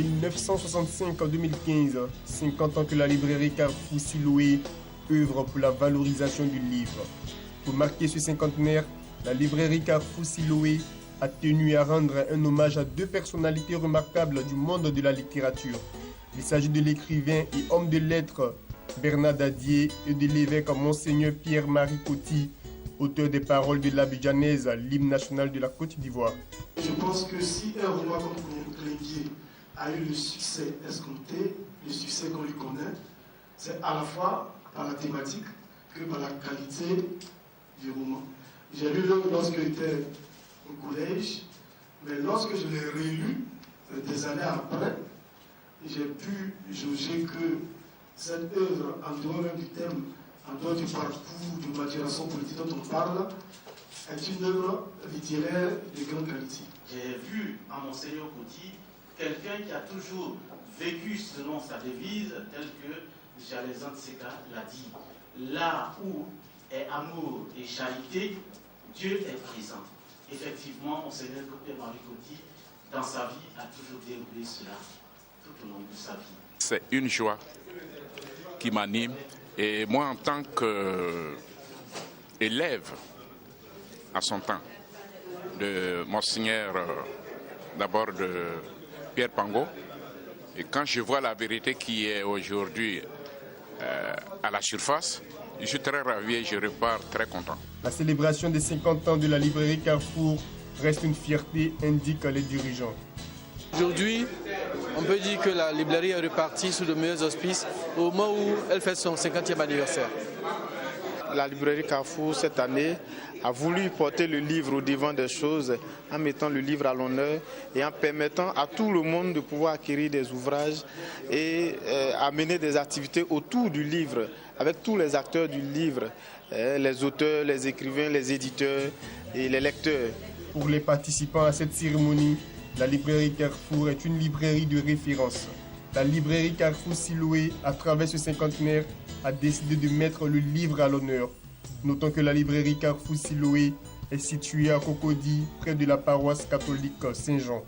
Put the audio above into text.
1965-2015, 50 ans que la librairie Carrefour Siloé œuvre pour la valorisation du livre. Pour marquer ce cinquantenaire, la librairie Carrefour Siloé a tenu à rendre un hommage à deux personnalités remarquables du monde de la littérature. Il s'agit de l'écrivain et homme de lettres Bernard Dadier et de l'évêque Monseigneur Pierre-Marie Coty, auteur des paroles de l'Abidjanaise, l'hymne national de la Côte d'Ivoire. Je pense que si un roman comme Cléguier a eu le succès escompté, le succès qu'on lui connaît, c'est à la fois par la thématique que par la qualité du roman. J'ai lu l'œuvre lorsque j'étais au collège, mais lorsque je l'ai relu des années après, j'ai pu juger que cette œuvre, en dehors même du thème, en dehors du parcours, de maturation politique dont on parle, est une œuvre littéraire de grande qualité. J'ai vu à Monseigneur Coty quelqu'un qui a toujours vécu selon sa devise, telle que M. Alexandre Seka l'a dit. Là où est amour et charité, Dieu est présent. Effectivement, Monseigneur Pierre-Marie Coty, dans sa vie, a toujours déroulé cela tout au long de sa vie. C'est une joie qui m'anime. Et moi, en tant qu'élève à son temps de Monseigneur, d'abord de Pierre Pango, et quand je vois la vérité qui est aujourd'hui à la surface, je suis très ravi et je repars très content. La célébration des 50 ans de la librairie Carrefour reste une fierté, indiquent les dirigeants. Aujourd'hui, on peut dire que la librairie est repartie sous de meilleurs auspices au moment où elle fait son 50e anniversaire. La librairie Carrefour, cette année, a voulu porter le livre au devant des choses en mettant le livre à l'honneur et en permettant à tout le monde de pouvoir acquérir des ouvrages et amener des activités autour du livre avec tous les acteurs du livre, les auteurs, les écrivains, les éditeurs et les lecteurs. Pour les participants à cette cérémonie, la librairie Carrefour est une librairie de référence. La librairie Carrefour Siloé, à travers ce cinquantenaire, a décidé de mettre le livre à l'honneur. Notons que la librairie Carrefour Siloé est située à Cocody, près de la paroisse catholique Saint-Jean.